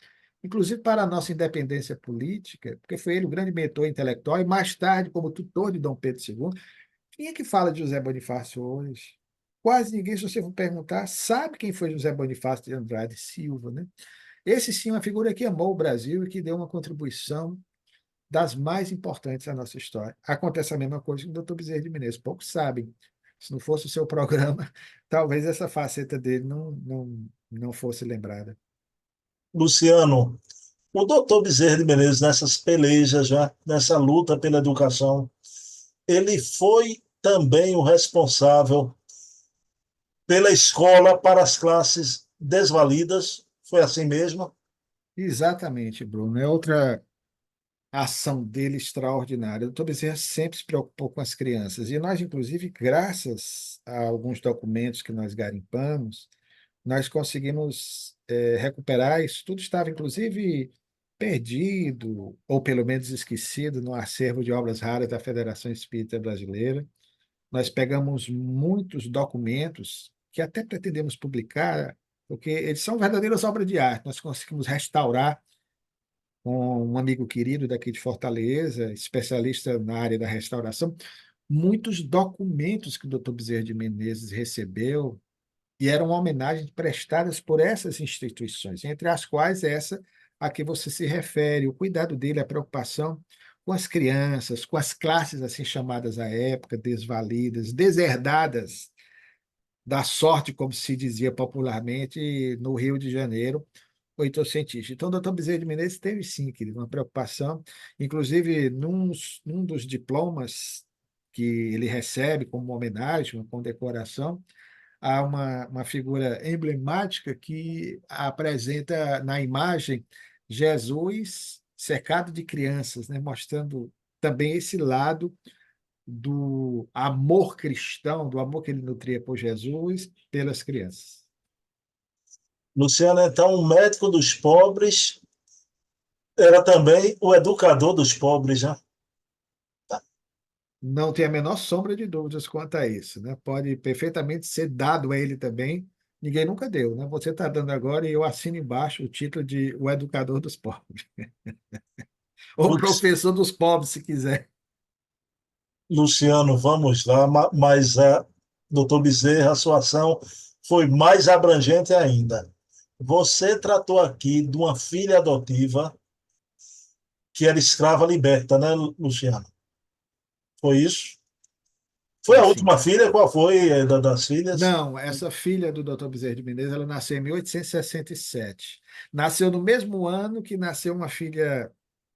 inclusive para a nossa independência política, porque foi ele o grande mentor intelectual e mais tarde como tutor de Dom Pedro II. Quem é que fala de José Bonifácio hoje? Quase ninguém, se você for perguntar, sabe quem foi José Bonifácio de Andrade Silva, né? Esse sim é uma figura que amou o Brasil e que deu uma contribuição das mais importantes da nossa história. Acontece a mesma coisa com o Dr. Bezerra de Menezes. Poucos sabem. Se não fosse o seu programa, talvez essa faceta dele não fosse lembrada. Luciano, o doutor Bezerra de Menezes, nessas pelejas, já, nessa luta pela educação, ele foi também o responsável pela escola para as classes desvalidas. Foi assim mesmo? Exatamente, Bruno. É outra ação dele extraordinária. O doutor Bezerra sempre se preocupou com as crianças. E nós, inclusive, graças a alguns documentos que nós garimpamos, nós conseguimos recuperar. Isso tudo estava, inclusive, perdido, ou pelo menos esquecido, no acervo de obras raras da Federação Espírita Brasileira. Nós pegamos muitos documentos que até pretendemos publicar, porque eles são verdadeiras obras de arte. Nós conseguimos restaurar com um amigo querido daqui de Fortaleza, especialista na área da restauração, muitos documentos que o Dr. Bezerra de Menezes recebeu e eram homenagens prestadas por essas instituições, entre as quais essa a que você se refere, o cuidado dele, a preocupação com as crianças, com as classes assim chamadas à época, desvalidas, deserdadas da sorte, como se dizia popularmente, no Rio de Janeiro, oitocentista. Então, o doutor Bezerra de Menezes teve, sim, querido, uma preocupação, inclusive num dos diplomas que ele recebe como homenagem, uma condecoração, há uma figura emblemática que apresenta na imagem Jesus cercado de crianças, né, mostrando também esse lado do amor cristão, do amor que ele nutria por Jesus pelas crianças. Luciano, então, o médico dos pobres era também o educador dos pobres, já. Não tem a menor sombra de dúvidas quanto a isso, né? Pode perfeitamente ser dado a ele também. Ninguém nunca deu, né? Você está dando agora e eu assino embaixo o título de o educador dos pobres, ou professor dos pobres, se quiser. Luciano, vamos lá, mas doutor Bezerra, a sua ação foi mais abrangente ainda. Você tratou aqui de uma filha adotiva que era escrava liberta, né, Luciano? Foi isso? Foi Foi a sim. última filha? Qual foi das filhas? Não, essa filha do Dr. Bezerra de Menezes, ela nasceu em 1867. Nasceu no mesmo ano que nasceu uma filha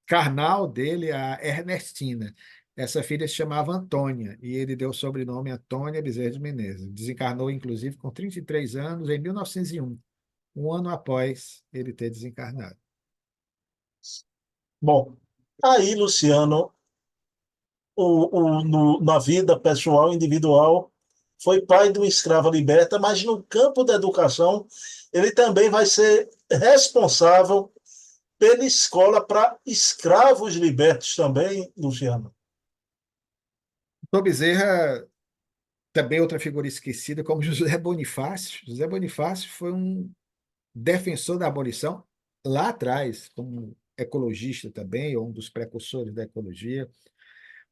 carnal dele, a Ernestina. Essa filha se chamava Antônia, e ele deu o sobrenome Antônia Bezerra de Menezes. Desencarnou, inclusive, com 33 anos, em 1901, um ano após ele ter desencarnado. Bom, aí, Luciano, na vida pessoal, individual, foi pai de uma escrava liberta, mas no campo da educação, ele também vai ser responsável pela escola para escravos libertos também, Luciano. Dr. Bezerra Também outra figura esquecida, como José Bonifácio. José Bonifácio foi um defensor da abolição lá atrás, como ecologista também, ou um dos precursores da ecologia.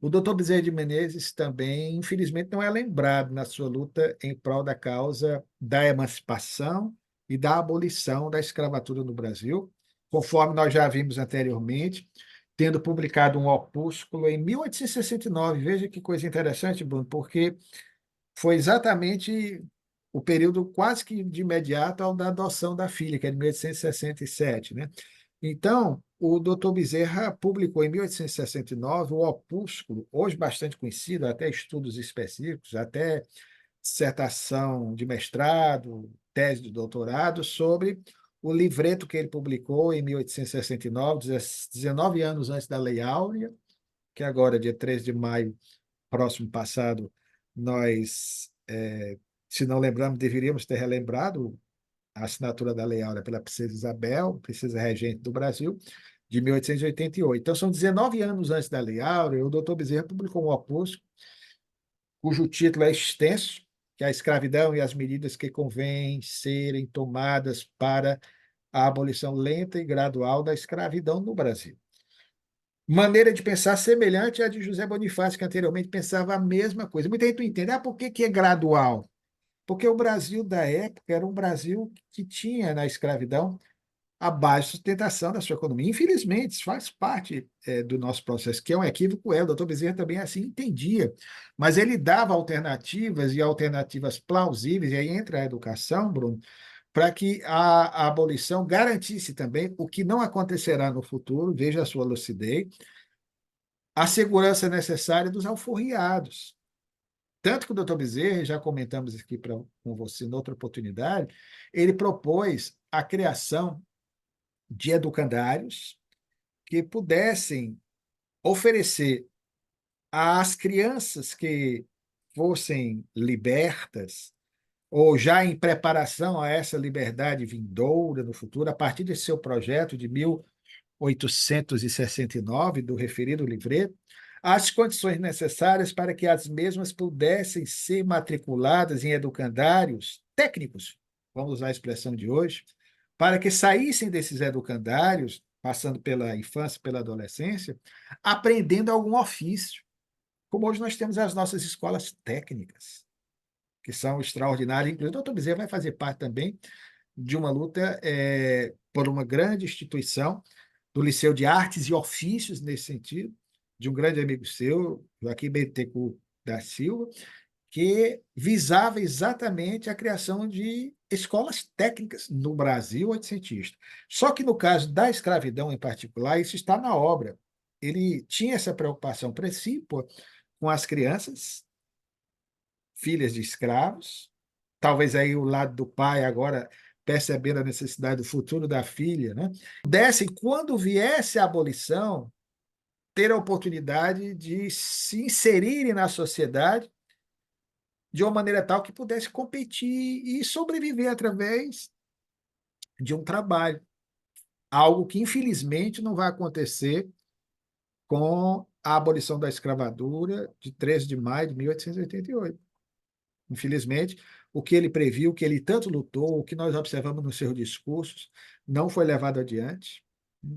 O doutor Bezerra de Menezes também, infelizmente, não é lembrado na sua luta em prol da causa da emancipação e da abolição da escravatura no Brasil, conforme nós já vimos anteriormente, tendo publicado um opúsculo em 1869. Veja que coisa interessante, Bruno, porque foi exatamente o período quase que de imediato ao da adoção da filha, que é de 1867, né? Então, o doutor Bezerra publicou em 1869 o opúsculo, hoje bastante conhecido, até estudos específicos, até dissertação de mestrado, tese de doutorado, sobre o livreto que ele publicou em 1869, 19 anos antes da Lei Áurea, que agora, dia 13 de maio, próximo passado, nós, se não lembramos, deveríamos ter relembrado a assinatura da Lei Áurea pela Princesa Isabel, princesa regente do Brasil, de 1888. Então, são 19 anos antes da Lei Áurea, o doutor Bezerra publicou um opúsculo, cujo título é extenso, que é a escravidão e as medidas que convêm serem tomadas para a abolição lenta e gradual da escravidão no Brasil. Maneira de pensar semelhante à de José Bonifácio, que anteriormente pensava a mesma coisa. Muita gente não entende, por que que é gradual? Porque o Brasil da época era um Brasil que tinha na escravidão a base de sustentação da sua economia. Infelizmente, isso faz parte do nosso processo, que é um equívoco, o doutor Bezerra também assim entendia, mas ele dava alternativas e alternativas plausíveis, e aí entra a educação, Bruno, para que a abolição garantisse também o que não acontecerá no futuro, veja a sua lucidez, a segurança necessária dos alforriados. Tanto que o doutor Bezerra, já comentamos aqui com você noutra oportunidade, ele propôs a criação de educandários que pudessem oferecer às crianças que fossem libertas, ou já em preparação a essa liberdade vindoura no futuro, a partir desse seu projeto de 1869, do referido livreto, as condições necessárias para que as mesmas pudessem ser matriculadas em educandários técnicos, vamos usar a expressão de hoje, para que saíssem desses educandários, passando pela infância, pela adolescência, aprendendo algum ofício. Como hoje nós temos as nossas escolas técnicas, que são extraordinárias. Inclusive, o doutor Bezerra vai fazer parte também de uma luta por uma grande instituição do Liceu de Artes e Ofícios, nesse sentido, de um grande amigo seu, Joaquim Bittencourt da Silva, que visava exatamente a criação de escolas técnicas no Brasil oitocentista. Só que no caso da escravidão em particular, isso está na obra. Ele tinha essa preocupação precípua com as crianças, filhas de escravos, talvez aí o lado do pai agora percebendo a necessidade do futuro da filha, né? Desse, quando viesse a abolição, ter a oportunidade de se inserirem na sociedade de uma maneira tal que pudesse competir e sobreviver através de um trabalho. Algo que, infelizmente, não vai acontecer com a abolição da escravatura de 13 de maio de 1888. Infelizmente, o que ele previu, o que ele tanto lutou, o que nós observamos nos seus discursos, não foi levado adiante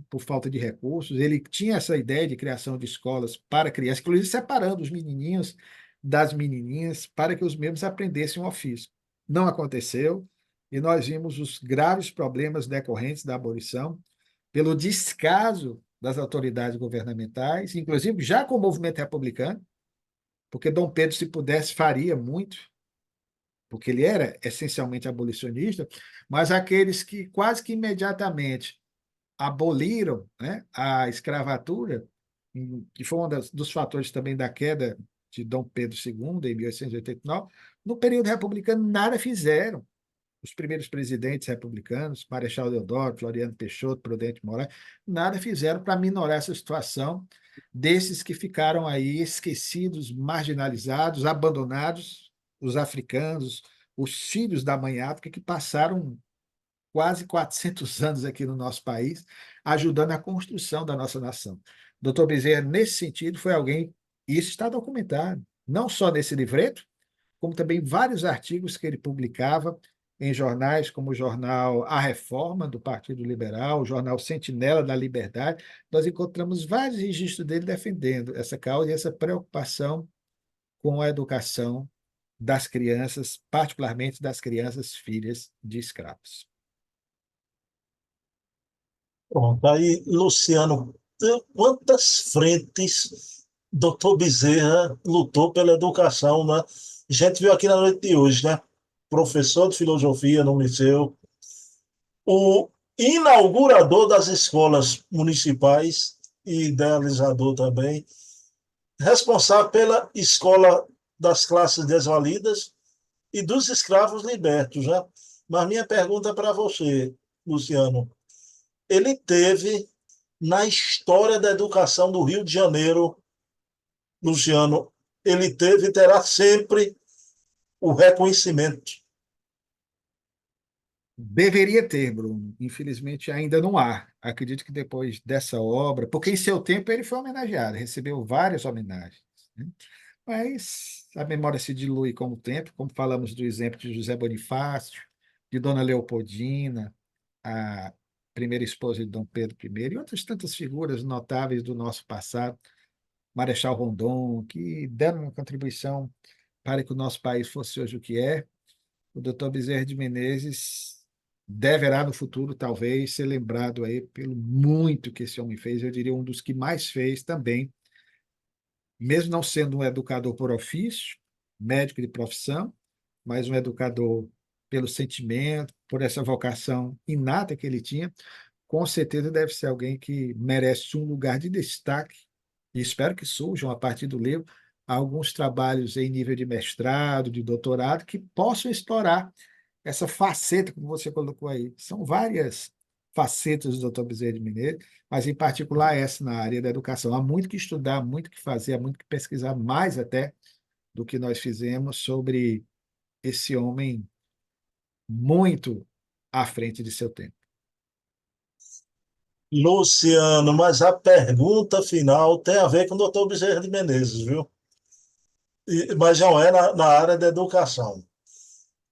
por falta de recursos. Ele tinha essa ideia de criação de escolas para crianças, inclusive separando os menininhos das menininhas para que os mesmos aprendessem um ofício. Não aconteceu, e nós vimos os graves problemas decorrentes da abolição pelo descaso das autoridades governamentais, inclusive já com o movimento republicano, porque Dom Pedro, se pudesse, faria muito, porque ele era essencialmente abolicionista, mas aqueles que quase que imediatamente aboliram, né, a escravatura, que foi um dos fatores também da queda de Dom Pedro II, em 1889, no período republicano nada fizeram. Os primeiros presidentes republicanos, Marechal Deodoro, Floriano Peixoto, Prudente Moraes, nada fizeram para minorar essa situação desses que ficaram aí esquecidos, marginalizados, abandonados, os africanos, os filhos da mãe África, que passaram quase 400 anos aqui no nosso país, ajudando a construção da nossa nação. Doutor Bezerra, nesse sentido, foi alguém, isso está documentado, não só nesse livreto, como também vários artigos que ele publicava em jornais como o jornal A Reforma, do Partido Liberal, o jornal Sentinela da Liberdade. Nós encontramos vários registros dele defendendo essa causa e essa preocupação com a educação das crianças, particularmente das crianças filhas de escravos. Pronto. Aí, Luciano, quantas frentes doutor Bezerra lutou pela educação, né? A gente viu aqui na noite de hoje, né? Professor de filosofia no liceu, o inaugurador das escolas municipais e idealizador também, responsável pela escola das classes desvalidas e dos escravos libertos, né? Mas minha pergunta para você, Luciano, ele teve na história da educação do Rio de Janeiro, Luciano, ele teve e terá sempre o reconhecimento. Deveria ter, Bruno. Infelizmente, ainda não há. Acredito que depois dessa obra, porque em seu tempo ele foi homenageado, recebeu várias homenagens, né? Mas a memória se dilui com o tempo, como falamos do exemplo de José Bonifácio, de Dona Leopoldina, a primeira esposa de Dom Pedro I, e outras tantas figuras notáveis do nosso passado, Marechal Rondon, que deram uma contribuição para que o nosso país fosse hoje o que é. O doutor Bezerra de Menezes deverá no futuro, talvez, ser lembrado aí pelo muito que esse homem fez. Eu diria um dos que mais fez também, mesmo não sendo um educador por ofício, médico de profissão, mas um educador pelo sentimento, por essa vocação inata que ele tinha, com certeza deve ser alguém que merece um lugar de destaque, e espero que surjam, a partir do livro, alguns trabalhos em nível de mestrado, de doutorado, que possam explorar essa faceta que você colocou aí. São várias facetas do Dr. Bezerra de Menezes, mas em particular essa na área da educação. Há muito que estudar, muito que fazer, há muito que pesquisar, mais até do que nós fizemos sobre esse homem muito à frente de seu tempo. Luciano, mas a pergunta final tem a ver com o doutor Bezerra de Menezes, viu? Mas não é na área da educação.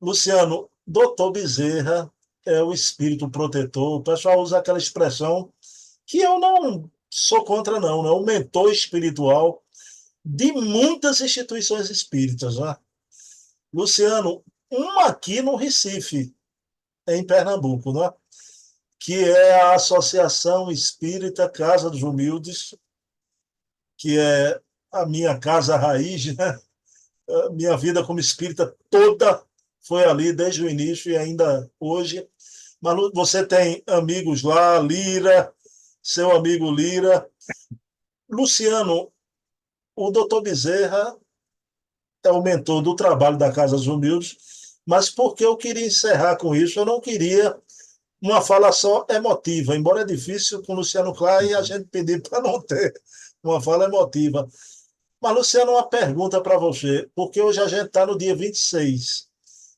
Luciano, doutor Bezerra é o espírito protetor. O pessoal usa aquela expressão que eu não sou contra, não, né? O mentor espiritual de muitas instituições espíritas, né? Luciano, uma aqui no Recife, em Pernambuco, né? Que é a Associação Espírita Casa dos Humildes, que é a minha casa raiz, né? A minha vida como espírita toda foi ali desde o início e ainda hoje. Mas você tem amigos lá, Lira, seu amigo Lira. Luciano, o doutor Bezerra é o mentor do trabalho da Casa dos Humildes, mas porque eu queria encerrar com isso, eu não queria uma fala só emotiva, embora é difícil com o Luciano Clay a gente pedir para não ter uma fala emotiva. Mas, Luciano, uma pergunta para você, porque hoje a gente está no dia 26.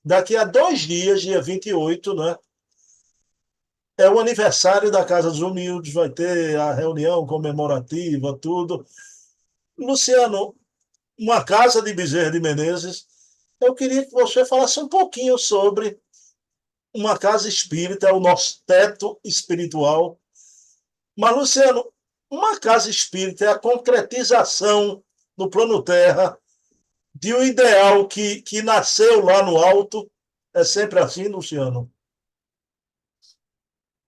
Daqui a 2 dias, dia 28, né? É o aniversário da Casa dos Humildes, vai ter a reunião comemorativa, tudo. Luciano, uma casa de Bezerra de Menezes, eu queria que você falasse um pouquinho sobre uma casa espírita, o nosso teto espiritual. Mas, Luciano, uma casa espírita é a concretização no plano Terra de um ideal que nasceu lá no alto. É sempre assim, Luciano?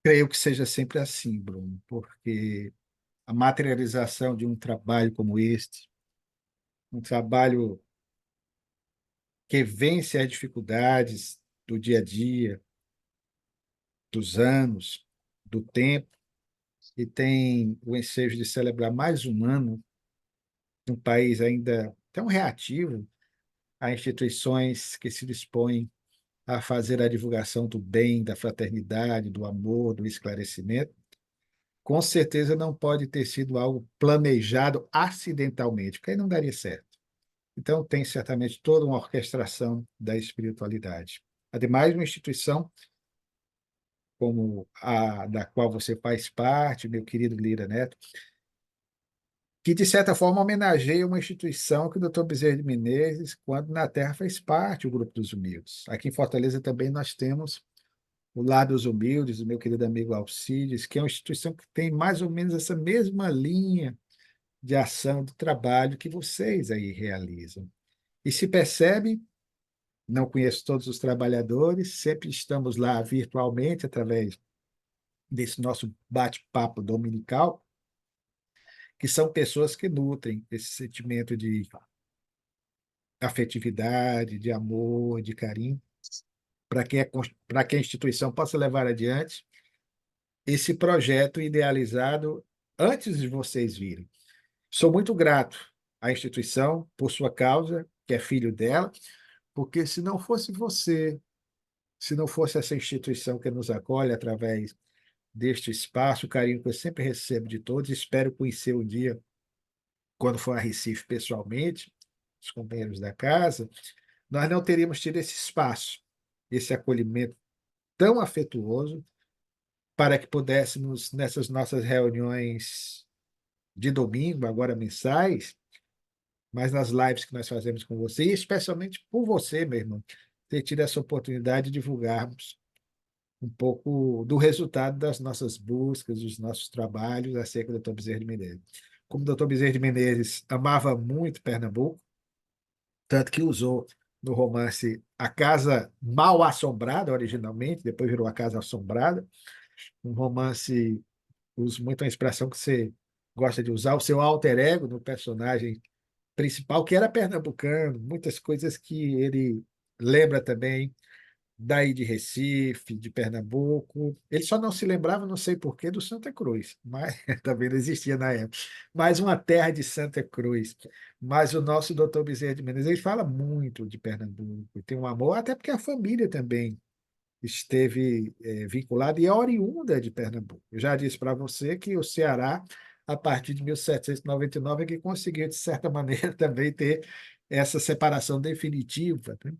Creio que seja sempre assim, Bruno, porque a materialização de um trabalho como este, um trabalho que vence as dificuldades do dia a dia, dos anos, do tempo, e tem o ensejo de celebrar mais um ano num país ainda tão reativo a instituições que se dispõem a fazer a divulgação do bem, da fraternidade, do amor, do esclarecimento, com certeza não pode ter sido algo planejado acidentalmente, porque aí não daria certo. Então, tem certamente toda uma orquestração da espiritualidade. Ademais, uma instituição como a da qual você faz parte, meu querido Lira Neto, que, de certa forma, homenageia uma instituição que o Dr. Bezerra de Menezes, quando na Terra, fez parte do Grupo dos Humildes. Aqui em Fortaleza também nós temos o Lar dos Humildes, o meu querido amigo Alcides, que é uma instituição que tem mais ou menos essa mesma linha de ação, de trabalho que vocês aí realizam. E se percebe, não conheço todos os trabalhadores, sempre estamos lá virtualmente, através desse nosso bate-papo dominical, que são pessoas que nutrem esse sentimento de afetividade, de amor, de carinho, para que a instituição possa levar adiante esse projeto idealizado antes de vocês virem. Sou muito grato à instituição por sua causa, que é filho dela, porque se não fosse você, se não fosse essa instituição que nos acolhe através deste espaço, o carinho que eu sempre recebo de todos, espero conhecer um dia, quando for a Recife pessoalmente, os companheiros da casa, nós não teríamos tido esse espaço, esse acolhimento tão afetuoso, para que pudéssemos, nessas nossas reuniões de domingo, agora mensais, mas nas lives que nós fazemos com você, e especialmente por você, meu irmão, ter tido essa oportunidade de divulgarmos um pouco do resultado das nossas buscas, dos nossos trabalhos acerca do Dr. Bezerra de Menezes. Como o Dr. Bezerra de Menezes amava muito Pernambuco, tanto que usou no romance A Casa Mal Assombrada, originalmente, depois virou A Casa Assombrada, um romance, uso muito uma expressão que você gosta de usar, o seu alter ego no personagem principal, que era pernambucano, muitas coisas que ele lembra também daí de Recife, de Pernambuco. Ele só não se lembrava, não sei porquê, do Santa Cruz, mas também não existia na época. Mais uma terra de Santa Cruz. Mas o nosso doutor Bezerra de Menezes, ele fala muito de Pernambuco, tem um amor, até porque a família também esteve vinculada e é oriunda de Pernambuco. Eu já disse para você que o Ceará, a partir de 1799, é que conseguiu, de certa maneira, também ter essa separação definitiva, né,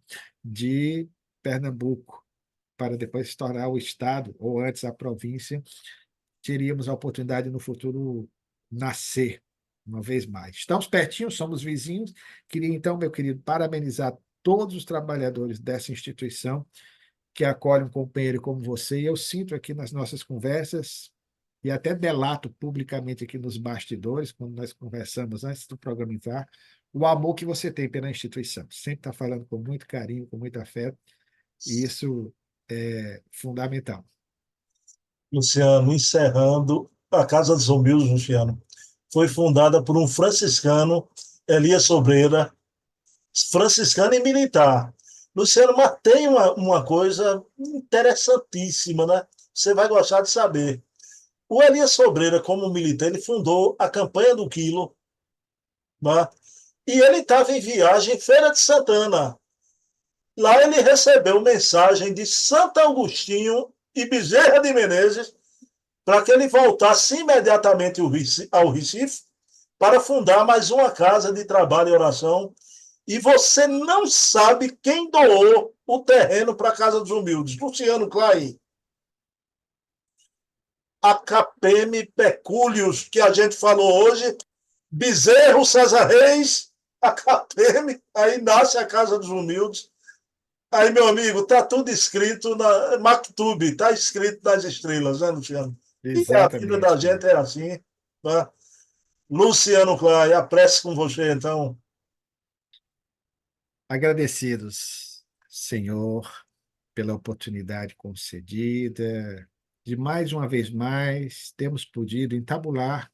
de Pernambuco, para depois se tornar o Estado, ou antes a província, teríamos a oportunidade no futuro nascer uma vez mais. Estamos pertinho, somos vizinhos. Queria então, meu querido, parabenizar todos os trabalhadores dessa instituição que acolhe um companheiro como você, e eu sinto aqui nas nossas conversas, e até delato publicamente aqui nos bastidores, quando nós conversamos antes do programa entrar, o amor que você tem pela instituição. Sempre está falando com muito carinho, com muito afeto, e isso é fundamental. Luciano, encerrando, a Casa dos Humildes, Luciano, foi fundada por um franciscano, Elias Sobreira, franciscano e militar. Luciano, mas tem uma coisa interessantíssima, né? Você vai gostar de saber. O Elias Sobreira, como militar, ele fundou a Campanha do Quilo, né? E ele estava em viagem em Feira de Santana. Lá ele recebeu mensagem de Santo Agostinho e Bezerra de Menezes para que ele voltasse imediatamente ao Recife para fundar mais uma casa de trabalho e oração. E você não sabe quem doou o terreno para a Casa dos Humildes. Luciano Clay, a KPM Pecúlios, que a gente falou hoje, Bezerro César Reis, a KPM, aí nasce a Casa dos Humildes. Aí, meu amigo, tá tudo escrito na Mactube, tá escrito nas estrelas, né, Luciano? E a vida da Exatamente, meu. gente é assim, né? Luciano Clay, a prece com você, então. Agradecidos, Senhor, pela oportunidade concedida, de mais uma vez mais termos podido entabular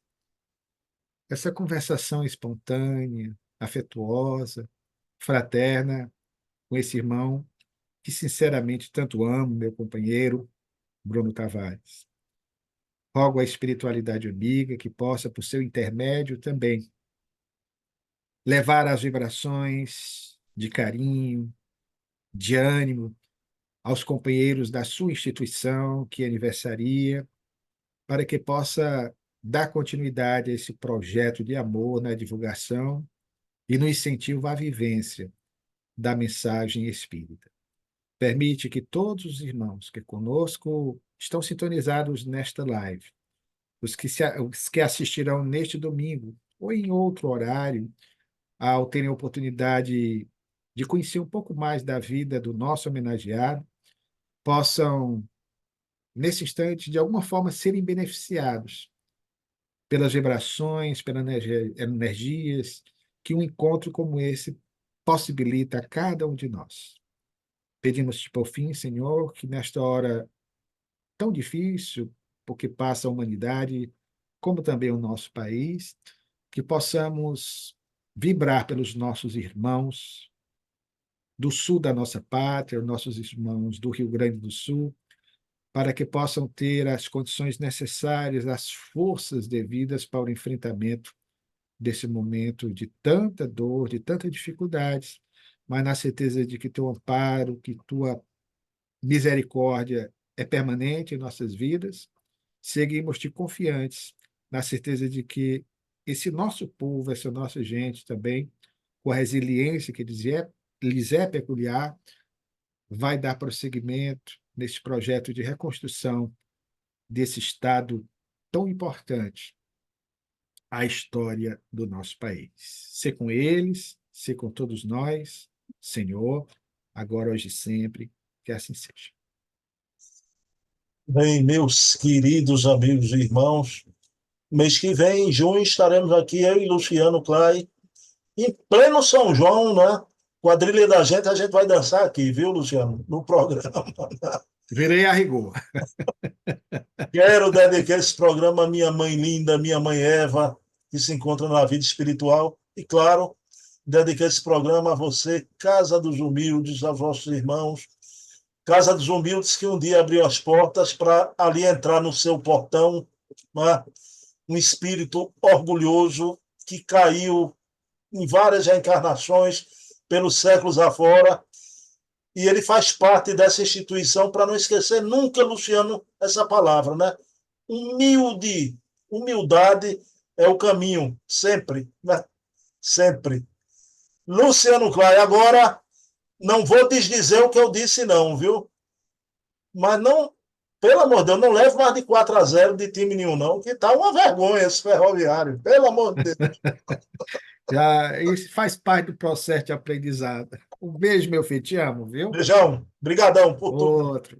essa conversação espontânea, afetuosa, fraterna, com esse irmão que sinceramente tanto amo, meu companheiro, Bruno Tavares. Rogo à espiritualidade amiga que possa, por seu intermédio também, levar as vibrações de carinho, de ânimo aos companheiros da sua instituição que aniversaria, para que possa dar continuidade a esse projeto de amor na divulgação e no incentivo à vivência da mensagem espírita. Permite que todos os irmãos que conosco estão sintonizados nesta live, os que assistirão neste domingo ou em outro horário, ao terem a oportunidade de conhecer um pouco mais da vida do nosso homenageado, possam, nesse instante, de alguma forma, serem beneficiados pelas vibrações, pelas energias que um encontro como esse possibilita a cada um de nós. Pedimos-te, por fim, Senhor, que nesta hora tão difícil, porque passa a humanidade, como também o nosso país, que possamos vibrar pelos nossos irmãos do sul da nossa pátria, os nossos irmãos do Rio Grande do Sul, para que possam ter as condições necessárias, as forças devidas para o enfrentamento desse momento de tanta dor, de tanta dificuldades, mas na certeza de que teu amparo, que tua misericórdia é permanente em nossas vidas, seguimos-te confiantes, na certeza de que esse nosso povo, essa nossa gente também, com a resiliência que lhes é peculiar, vai dar prosseguimento nesse projeto de reconstrução desse Estado tão importante à história do nosso país. Ser com eles, ser com todos nós, Senhor, agora, hoje e sempre, que assim seja. Bem, meus queridos amigos e irmãos, mês que vem, em junho, estaremos aqui, eu e Luciano Clay, em pleno São João, né? Quadrilha da gente, a gente vai dançar aqui, viu, Luciano? No programa. Virei a rigor. Quero dedicar esse programa à minha mãe linda, minha mãe Eva, que se encontra na vida espiritual. E, claro, dedicar esse programa a você, Casa dos Humildes, aos vossos irmãos. Casa dos Humildes, que um dia abriu as portas para ali entrar no seu portão, né? Um espírito orgulhoso que caiu em várias reencarnações pelos séculos afora, e ele faz parte dessa instituição, para não esquecer nunca, Luciano, essa palavra, né? Humilde, humildade é o caminho, sempre, né? Sempre. Luciano Clay, agora não vou desdizer o que eu disse, não, viu? Mas não, pelo amor de Deus, não leve mais de 4-0 de time nenhum, não, que tá uma vergonha esse ferroviário, pelo amor de Deus. Já, isso faz parte do processo de aprendizado. Um beijo, meu filho, te amo, viu? Beijão, brigadão por tudo. Outro.